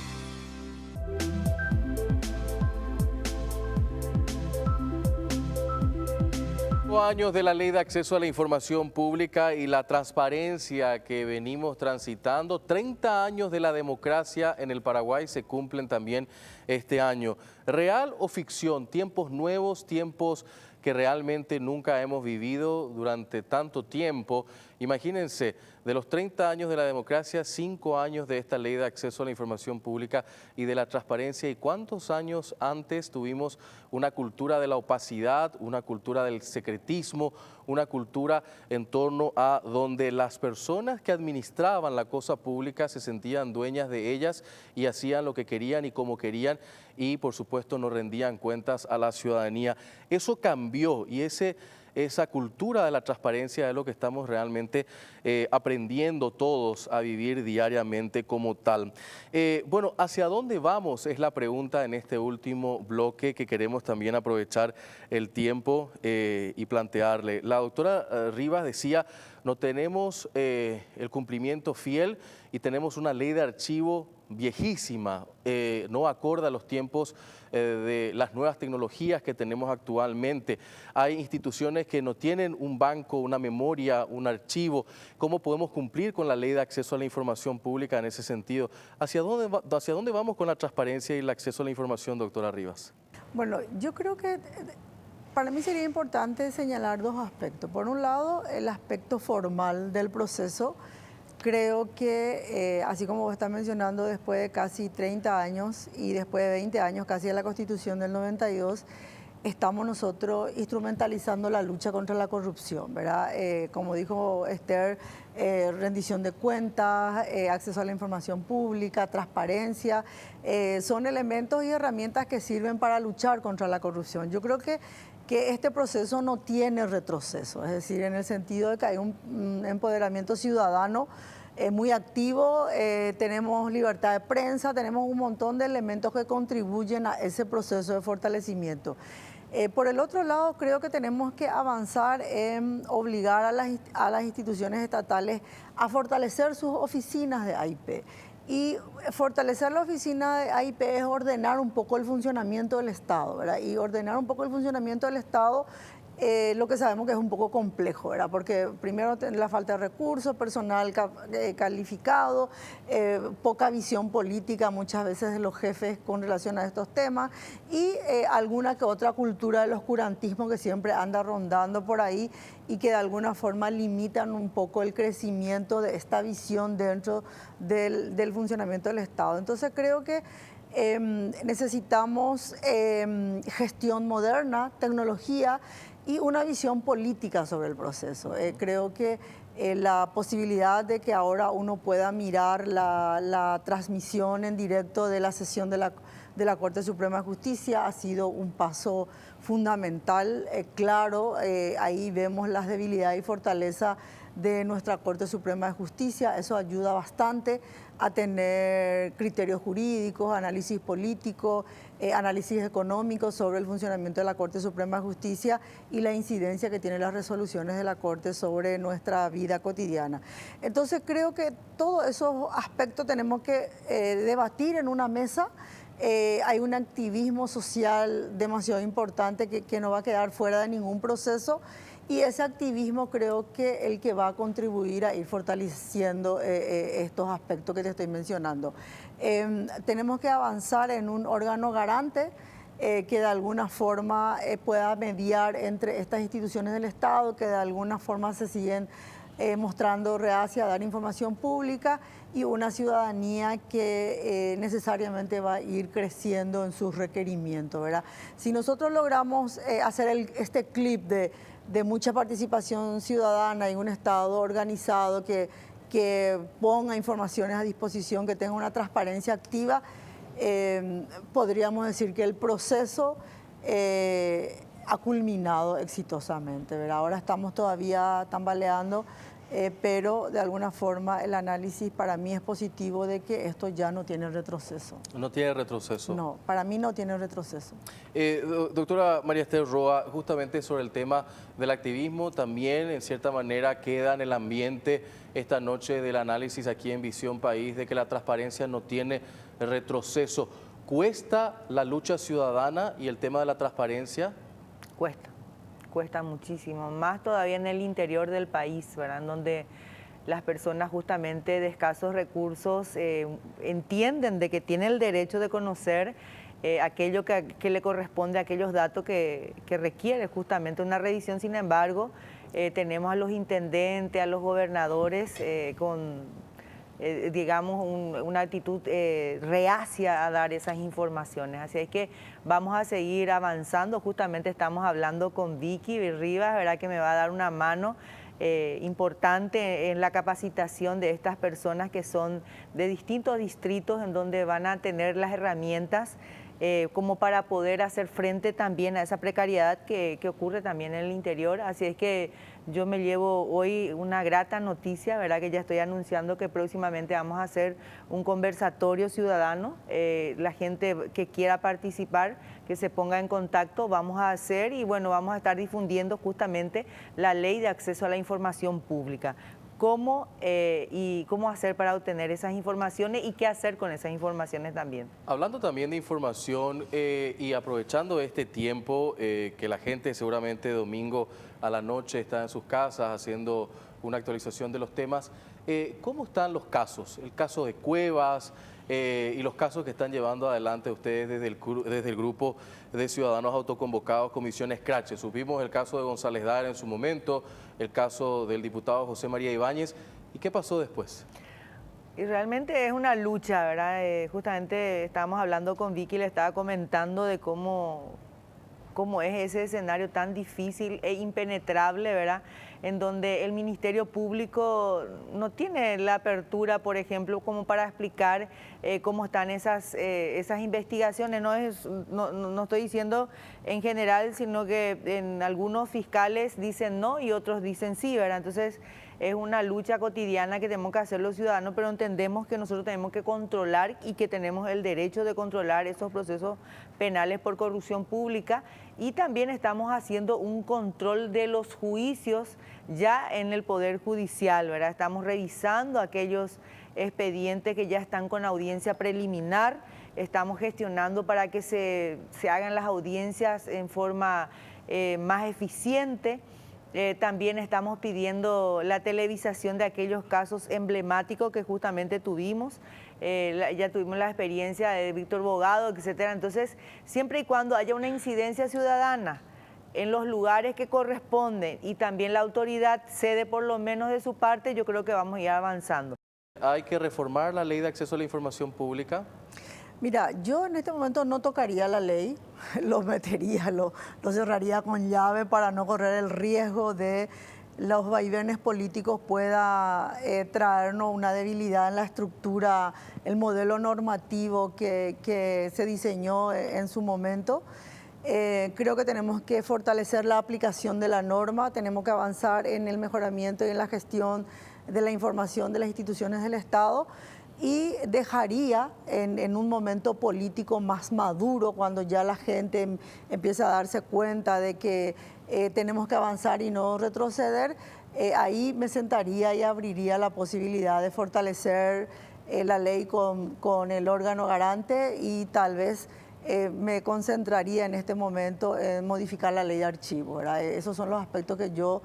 Años de la Ley de Acceso a la Información Pública y la transparencia que venimos transitando. 30 años de la democracia en el Paraguay se cumplen también este año. ¿Real o ficción? Tiempos nuevos, tiempos que realmente nunca hemos vivido durante tanto tiempo. Imagínense, de los 30 años de la democracia, 5 años de esta Ley de Acceso a la Información Pública y de la transparencia. ¿Y cuántos años antes tuvimos una cultura de la opacidad, una cultura del secretismo, una cultura en torno a donde las personas que administraban la cosa pública se sentían dueñas de ellas y hacían lo que querían y como querían y por supuesto no rendían cuentas a la ciudadanía? Eso cambió y esa cultura de la transparencia es lo que estamos realmente aprendiendo todos a vivir diariamente como tal. Bueno, ¿hacia dónde vamos? Es la pregunta en este último bloque que queremos también aprovechar el tiempo y plantearle. La doctora Rivas decía, no tenemos el cumplimiento fiel y tenemos una ley de archivo viejísima, no acorde a los tiempos de las nuevas tecnologías que tenemos actualmente. Hay instituciones que no tienen un banco, una memoria, un archivo. ¿Cómo podemos cumplir con la Ley de Acceso a la Información Pública en ese sentido? ¿Hacia dónde vamos con la transparencia y el acceso a la información, doctora Rivas? Bueno, yo creo que para mí sería importante señalar 2 aspectos. Por un lado, el aspecto formal del proceso. Creo que, así como vos estás mencionando, después de casi 30 años y después de 20 años casi de la Constitución del 92, estamos nosotros instrumentalizando la lucha contra la corrupción, ¿verdad? Como dijo Esther, rendición de cuentas, acceso a la información pública, transparencia, son elementos y herramientas que sirven para luchar contra la corrupción. Yo creo que este proceso no tiene retroceso, es decir, en el sentido de que hay un empoderamiento ciudadano muy activo, tenemos libertad de prensa, tenemos un montón de elementos que contribuyen a ese proceso de fortalecimiento. Por el otro lado, creo que tenemos que avanzar en obligar a las instituciones estatales a fortalecer sus oficinas de AIP. Y fortalecer la oficina de AIP es ordenar un poco el funcionamiento del Estado, ¿verdad? Y ordenar un poco el funcionamiento del Estado lo que sabemos que es un poco complejo, ¿verdad? Porque primero la falta de recursos, personal calificado, poca visión política muchas veces de los jefes con relación a estos temas y alguna que otra cultura del oscurantismo que siempre anda rondando por ahí y que de alguna forma limitan un poco el crecimiento de esta visión dentro del funcionamiento del Estado. Entonces creo que necesitamos gestión moderna, tecnología y una visión política sobre el proceso. Creo que la posibilidad de que ahora uno pueda mirar la transmisión en directo de la sesión de la Corte Suprema de Justicia ha sido un paso fundamental, claro, ahí vemos las debilidades y fortalezas de nuestra Corte Suprema de Justicia, eso ayuda bastante a tener criterios jurídicos, análisis político, análisis económico sobre el funcionamiento de la Corte Suprema de Justicia y la incidencia que tienen las resoluciones de la Corte sobre nuestra vida cotidiana. Entonces creo que todos esos aspectos tenemos que debatir en una mesa. Hay un activismo social demasiado importante que no va a quedar fuera de ningún proceso y ese activismo creo que el que va a contribuir a ir fortaleciendo estos aspectos que te estoy mencionando. Tenemos que avanzar en un órgano garante que de alguna forma pueda mediar entre estas instituciones del Estado, que de alguna forma se siguen mostrando reacia a dar información pública y una ciudadanía que necesariamente va a ir creciendo en sus requerimientos, ¿verdad? Si nosotros logramos hacer este clip de mucha participación ciudadana y un Estado organizado que ponga informaciones a disposición, que tenga una transparencia activa, podríamos decir que el proceso ha culminado exitosamente, ¿verdad? Ahora estamos todavía tambaleando, pero de alguna forma el análisis para mí es positivo de que esto ya no tiene retroceso. ¿No tiene retroceso? No, para mí no tiene retroceso. Doctora María Esther Roa, justamente sobre el tema del activismo, también en cierta manera queda en el ambiente esta noche del análisis aquí en Visión País de que la transparencia no tiene retroceso. ¿Cuesta la lucha ciudadana y el tema de la transparencia? Cuesta muchísimo, más todavía en el interior del país, ¿verdad? En donde las personas justamente de escasos recursos entienden de que tienen el derecho de conocer aquello que le corresponde, aquellos datos que requiere justamente una revisión. Sin embargo, tenemos a los intendentes, a los gobernadores con digamos, una actitud reacia a dar esas informaciones. Así es que vamos a seguir avanzando. Justamente estamos hablando con Vicky Rivas, ¿verdad?, que me va a dar una mano importante en la capacitación de estas personas que son de distintos distritos en donde van a tener las herramientas como para poder hacer frente también a esa precariedad que ocurre también en el interior. Así es que yo me llevo hoy una grata noticia, ¿verdad?, que ya estoy anunciando que próximamente vamos a hacer un conversatorio ciudadano. La gente que quiera participar, que se ponga en contacto, vamos a hacer y bueno, vamos a estar difundiendo justamente la ley de acceso a la información pública. Cómo hacer para obtener esas informaciones y qué hacer con esas informaciones también. Hablando también de información y aprovechando este tiempo que la gente seguramente domingo a la noche está en sus casas haciendo una actualización de los temas, ¿cómo están los casos? El caso de Cuevas y los casos que están llevando adelante ustedes desde el grupo de ciudadanos autoconvocados Comisión Escrache. Supimos el caso de González Dara en su momento, el caso del diputado José María Ibáñez. ¿Y qué pasó después? Y realmente es una lucha, ¿verdad? Justamente estábamos hablando con Vicky, le estaba comentando de cómo es ese escenario tan difícil e impenetrable, ¿verdad?, en donde el Ministerio Público no tiene la apertura, por ejemplo, como para explicar cómo están esas investigaciones. No estoy diciendo en general, sino que en algunos fiscales dicen no y otros dicen sí, ¿verdad? Entonces es una lucha cotidiana que tenemos que hacer los ciudadanos, pero entendemos que nosotros tenemos que controlar y que tenemos el derecho de controlar esos procesos penales por corrupción pública, y también estamos haciendo un control de los juicios ya en el Poder Judicial, ¿verdad? Estamos revisando aquellos expedientes que ya están con audiencia preliminar, estamos gestionando para que se hagan las audiencias en forma más eficiente. También estamos pidiendo la televisación de aquellos casos emblemáticos que justamente tuvimos. Ya tuvimos la experiencia de Víctor Bogado, etcétera. Entonces, siempre y cuando haya una incidencia ciudadana en los lugares que corresponden y también la autoridad cede por lo menos de su parte, yo creo que vamos a ir avanzando. ¿Hay que reformar la ley de acceso a la información pública? Mira, yo en este momento no tocaría la ley, lo metería, lo cerraría con llave para no correr el riesgo de los vaivenes políticos pueda traernos una debilidad en la estructura, el modelo normativo que se diseñó en su momento. Creo que tenemos que fortalecer la aplicación de la norma, tenemos que avanzar en el mejoramiento y en la gestión de la información de las instituciones del Estado y dejaría en un momento político más maduro, cuando ya la gente empieza a darse cuenta de que tenemos que avanzar y no retroceder, ahí me sentaría y abriría la posibilidad de fortalecer la ley con el órgano garante y tal vez me concentraría en este momento en modificar la ley de archivo, ¿verdad? Esos son los aspectos que yo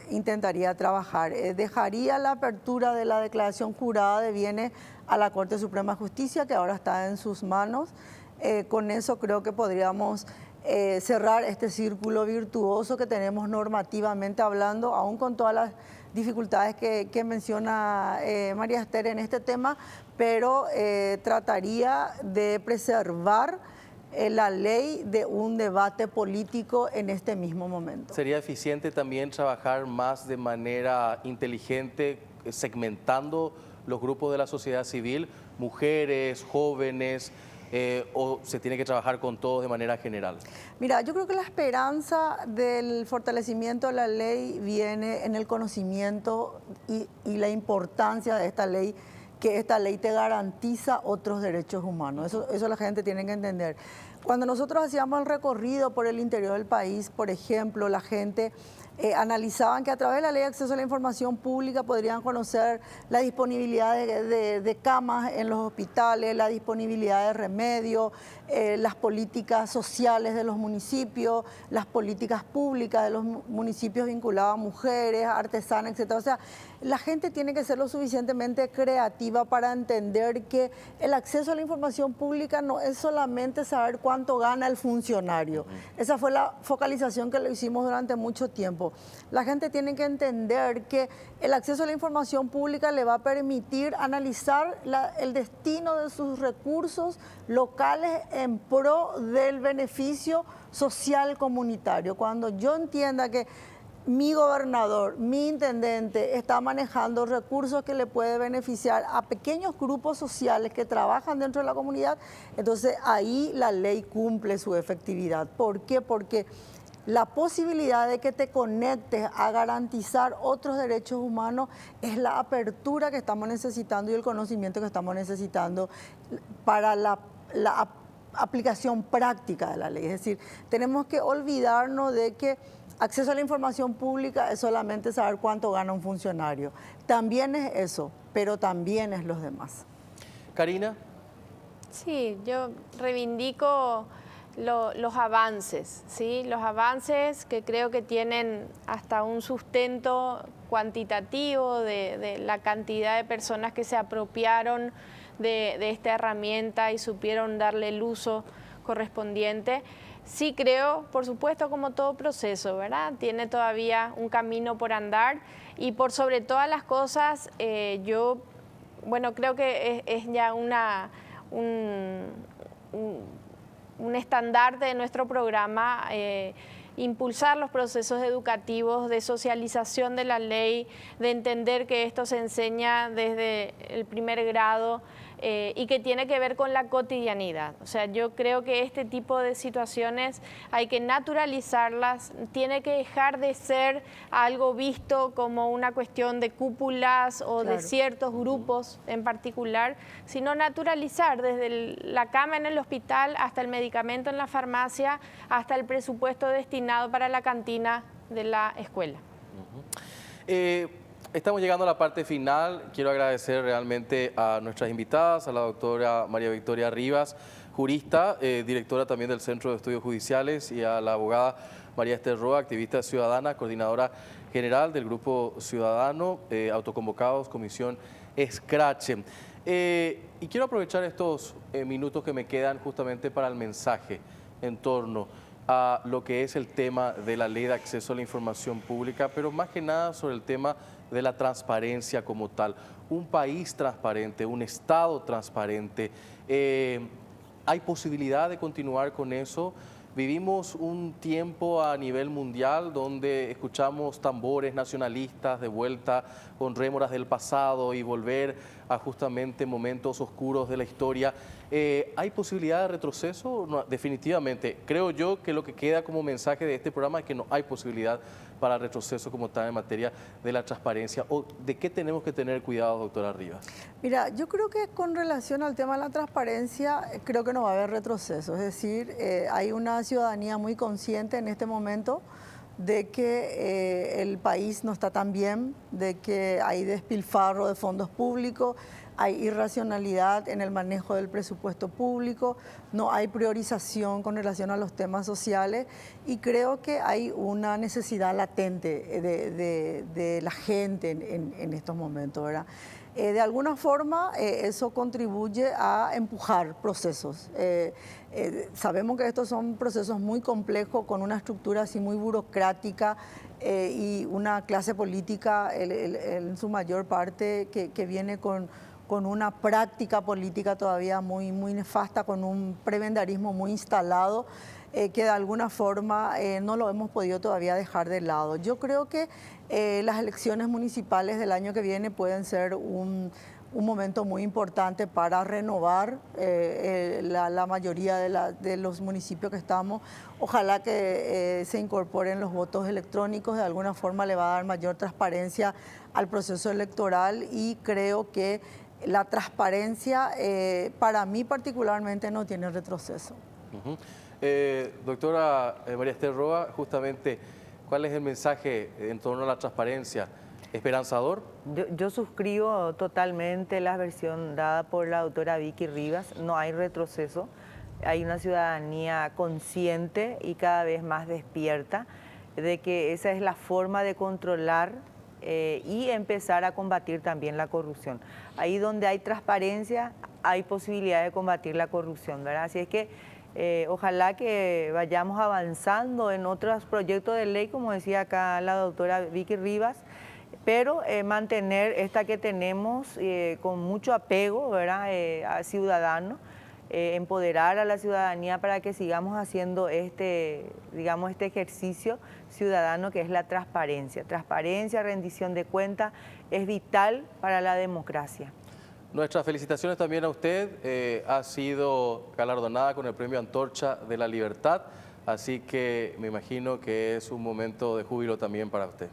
intentaría trabajar. Dejaría la apertura de la declaración jurada de bienes a la Corte Suprema de Justicia, que ahora está en sus manos. Con eso creo que podríamos cerrar este círculo virtuoso que tenemos normativamente hablando, aún con todas las dificultades que menciona María Esther en este tema, pero trataría de preservar la ley de un debate político en este mismo momento. ¿Sería eficiente también trabajar más de manera inteligente, segmentando los grupos de la sociedad civil, mujeres, jóvenes, o se tiene que trabajar con todos de manera general? Mira, yo creo que la esperanza del fortalecimiento de la ley viene en el conocimiento y la importancia de esta ley, que esta ley te garantiza otros derechos humanos. Eso la gente tiene que entender. Cuando nosotros hacíamos el recorrido por el interior del país, por ejemplo, la gente analizaban que a través de la ley de acceso a la información pública podrían conocer la disponibilidad de camas en los hospitales, la disponibilidad de remedios, las políticas sociales de los municipios, las políticas públicas de los municipios vinculadas a mujeres, artesanas, etc. O sea, la gente tiene que ser lo suficientemente creativa para entender que el acceso a la información pública no es solamente saber cuánto gana el funcionario. Esa fue la focalización que lo hicimos durante mucho tiempo. La gente tiene que entender que el acceso a la información pública le va a permitir analizar el destino de sus recursos locales en pro del beneficio social comunitario. Cuando yo entienda que mi gobernador, mi intendente está manejando recursos que le puede beneficiar a pequeños grupos sociales que trabajan dentro de la comunidad, entonces ahí la ley cumple su efectividad. ¿Por qué? Porque la posibilidad de que te conectes a garantizar otros derechos humanos es la apertura que estamos necesitando y el conocimiento que estamos necesitando para la aplicación práctica de la ley. Es decir, tenemos que olvidarnos de que acceso a la información pública es solamente saber cuánto gana un funcionario. También es eso, pero también es los demás. Karina. Sí, yo reivindico los avances, ¿sí? Los avances que creo que tienen hasta un sustento cuantitativo de la cantidad de personas que se apropiaron de esta herramienta y supieron darle el uso correspondiente. Sí creo, por supuesto, como todo proceso, ¿verdad? Tiene todavía un camino por andar y por sobre todas las cosas, yo, bueno, creo que es ya un estandarte de nuestro programa, impulsar los procesos educativos de socialización de la ley, de entender que esto se enseña desde el primer grado y que tiene que ver con la cotidianidad. O sea, yo creo que este tipo de situaciones hay que naturalizarlas, tiene que dejar de ser algo visto como una cuestión de cúpulas o de ciertos grupos en particular, sino naturalizar desde la cama en el hospital hasta el medicamento en la farmacia, hasta el presupuesto destinado para la cantina de la escuela. Estamos llegando a la parte final. Quiero agradecer realmente a nuestras invitadas, a la doctora María Victoria Rivas, jurista, directora también del Centro de Estudios Judiciales, y a la abogada María Esther Roa, activista ciudadana, coordinadora general del Grupo Ciudadano, autoconvocados, Comisión Escrache. Y quiero aprovechar estos minutos que me quedan justamente para el mensaje en torno a lo que es el tema de la Ley de Acceso a la Información Pública, pero más que nada sobre el tema de la transparencia como tal. Un país transparente, un Estado transparente. ¿Hay posibilidad de continuar con eso? Vivimos un tiempo a nivel mundial donde escuchamos tambores nacionalistas de vuelta con rémoras del pasado y volver a justamente momentos oscuros de la historia. ¿Hay posibilidad de retroceso? No, definitivamente. Creo yo que lo que queda como mensaje de este programa es que no hay posibilidad para retroceso como tal en materia de la transparencia. ¿O de qué tenemos que tener cuidado, doctora Rivas? Mira, yo creo que con relación al tema de la transparencia, creo que no va a haber retroceso. Es decir, hay una ciudadanía muy consciente en este momento de que el país no está tan bien, de que hay despilfarro de fondos públicos, hay irracionalidad en el manejo del presupuesto público, no hay priorización con relación a los temas sociales y creo que hay una necesidad latente de la gente en estos momentos, ¿verdad? De alguna forma eso contribuye a empujar procesos. Sabemos que estos son procesos muy complejos con una estructura así muy burocrática y una clase política en su mayor parte que viene con una práctica política todavía muy nefasta, con un prebendarismo muy instalado, que de alguna forma no lo hemos podido todavía dejar de lado. Yo creo que las elecciones municipales del año que viene pueden ser un momento muy importante para renovar la mayoría de los municipios que estamos. Ojalá que se incorporen los votos electrónicos, de alguna forma le va a dar mayor transparencia al proceso electoral y creo que la transparencia para mí particularmente no tiene retroceso. Doctora María Esther Roa, justamente, ¿cuál es el mensaje en torno a la transparencia? ¿Esperanzador? Yo suscribo totalmente la versión dada por la doctora Vicky Rivas. No hay retroceso, hay una ciudadanía consciente y cada vez más despierta de que esa es la forma de controlar y empezar a combatir también la corrupción. Ahí donde hay transparencia hay posibilidad de combatir la corrupción, ¿verdad? Así es que ojalá que vayamos avanzando en otros proyectos de ley, como decía acá la doctora Vicky Rivas, pero mantener esta que tenemos con mucho apego, ¿verdad? A ciudadanos, empoderar a la ciudadanía para que sigamos haciendo digamos, este ejercicio ciudadano que es la transparencia. Transparencia, rendición de cuentas es vital para la democracia. Nuestras felicitaciones también a usted. Ha sido galardonada con el Premio Antorcha de la Libertad, así que me imagino que es un momento de júbilo también para usted.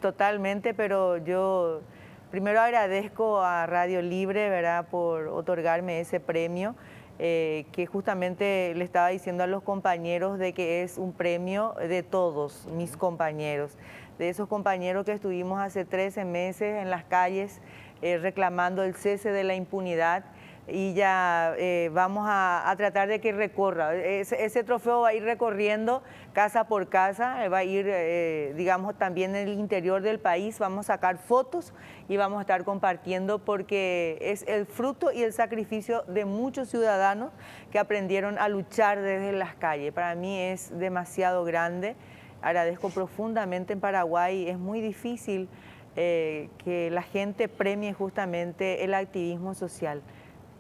Totalmente, pero yo primero agradezco a Radio Libre, ¿verdad?, por otorgarme ese premio, que justamente le estaba diciendo a los compañeros de que es un premio de todos mis compañeros, de esos compañeros que estuvimos hace 13 meses en las calles reclamando el cese de la impunidad. Y ya vamos a tratar de que recorra. Ese trofeo va a ir recorriendo casa por casa, va a ir, digamos, también en el interior del país. Vamos a sacar fotos y vamos a estar compartiendo porque es el fruto y el sacrificio de muchos ciudadanos que aprendieron a luchar desde las calles. Para mí es demasiado grande. Agradezco profundamente. En Paraguay es muy difícil que la gente premie justamente el activismo social.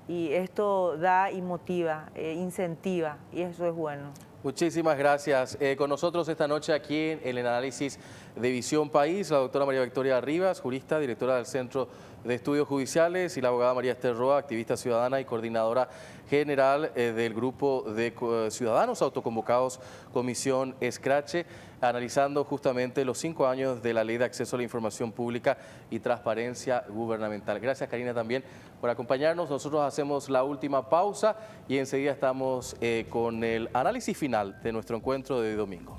Y esto da y motiva, incentiva, y eso es bueno. Muchísimas gracias. Con nosotros esta noche aquí en el análisis de Visión País, la doctora María Victoria Rivas, jurista, directora del Centro de Estudios Judiciales, y la abogada María Esther Roa, activista ciudadana y coordinadora general del Grupo de Ciudadanos Autoconvocados, Comisión Escrache, analizando justamente los 5 años de la Ley de Acceso a la Información Pública y Transparencia Gubernamental. Gracias, Karina, también por acompañarnos. Nosotros hacemos la última pausa y enseguida estamos con el análisis final de nuestro encuentro de hoy domingo.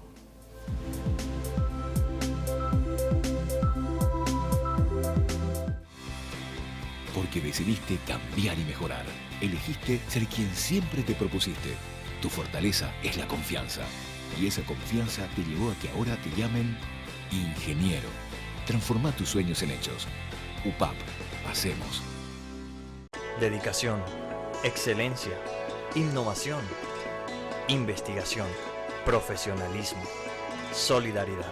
porque decidiste cambiar y mejorar. Elegiste ser quien siempre te propusiste. Tu fortaleza es la confianza. Y esa confianza te llevó a que ahora te llamen ingeniero. Transforma tus sueños en hechos. UPAP. Hacemos. Dedicación, excelencia, innovación, investigación, profesionalismo, solidaridad.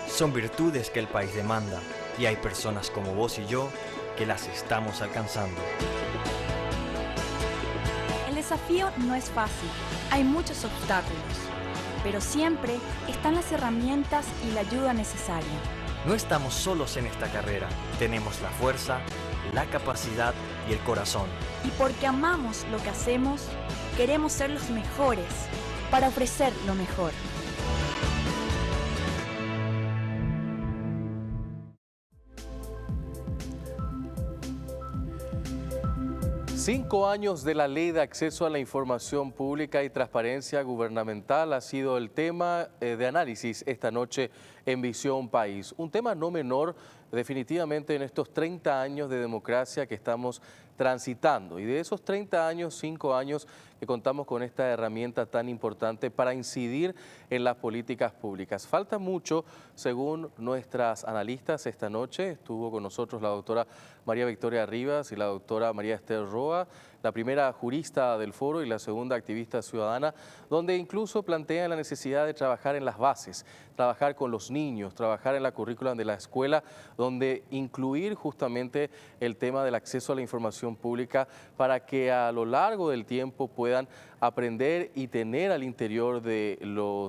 Son virtudes que el país demanda y hay personas como vos y yo que las estamos alcanzando. El desafío no es fácil, hay muchos obstáculos, pero siempre están las herramientas y la ayuda necesaria. No estamos solos en esta carrera, tenemos la fuerza, la capacidad y el corazón. Y porque amamos lo que hacemos, queremos ser los mejores para ofrecer lo mejor. Cinco años de la Ley de Acceso a la Información Pública y Transparencia Gubernamental ha sido el tema de análisis esta noche en Visión País. Un tema no menor definitivamente en estos 30 años de democracia que estamos transitando. Y de esos 30 años, 5 años que contamos con esta herramienta tan importante para incidir en las políticas públicas. Falta mucho, según nuestras analistas esta noche. Estuvo con nosotros la doctora María Victoria Rivas y la doctora María Esther Roa, la primera jurista del foro y la segunda activista ciudadana, donde incluso plantean la necesidad de trabajar en las bases, trabajar con los niños, trabajar en la currícula de la escuela, donde incluir justamente el tema del acceso a la información pública para que a lo largo del tiempo puedan aprender y tener al interior de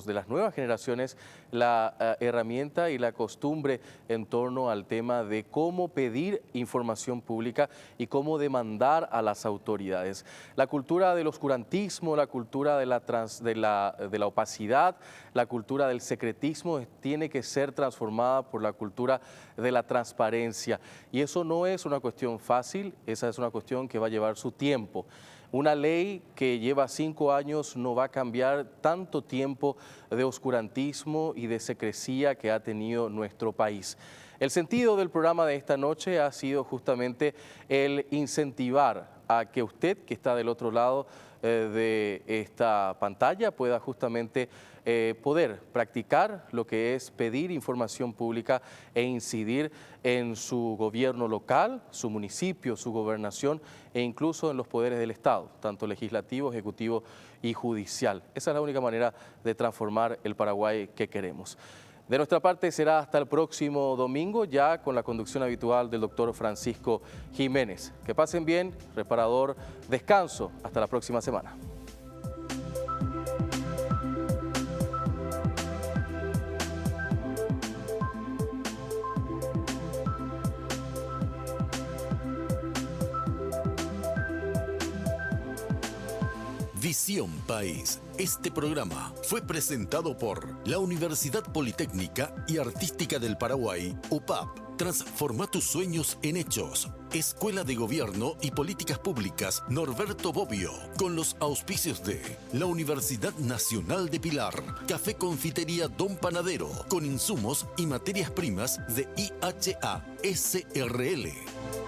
las nuevas generaciones la herramienta y la costumbre en torno al tema de cómo pedir información pública y cómo demandar a las autoridades. La cultura del oscurantismo, la cultura de la opacidad, la cultura del secretismo tiene que ser transformada por la cultura de la transparencia. Y eso no es una cuestión fácil, esa es una cuestión que va a llevar su tiempo. Una ley que lleva 5 años no va a cambiar tanto tiempo de oscurantismo y de secrecía que ha tenido nuestro país. El sentido del programa de esta noche ha sido justamente el incentivar a que usted, que está del otro lado de esta pantalla, pueda justamente poder practicar lo que es pedir información pública e incidir en su gobierno local, su municipio, su gobernación e incluso en los poderes del Estado, tanto legislativo, ejecutivo y judicial. Esa es la única manera de transformar el Paraguay que queremos. De nuestra parte será hasta el próximo domingo, ya con la conducción habitual del doctor Francisco Jiménez. Que pasen bien, reparador descanso. Hasta la próxima semana. Visión País. Este programa fue presentado por la Universidad Politécnica y Artística del Paraguay, UPAP. Transforma tus sueños en hechos. Escuela de Gobierno y Políticas Públicas Norberto Bobbio, con los auspicios de la Universidad Nacional de Pilar, Café Confitería Don Panadero, con insumos y materias primas de IHA SRL.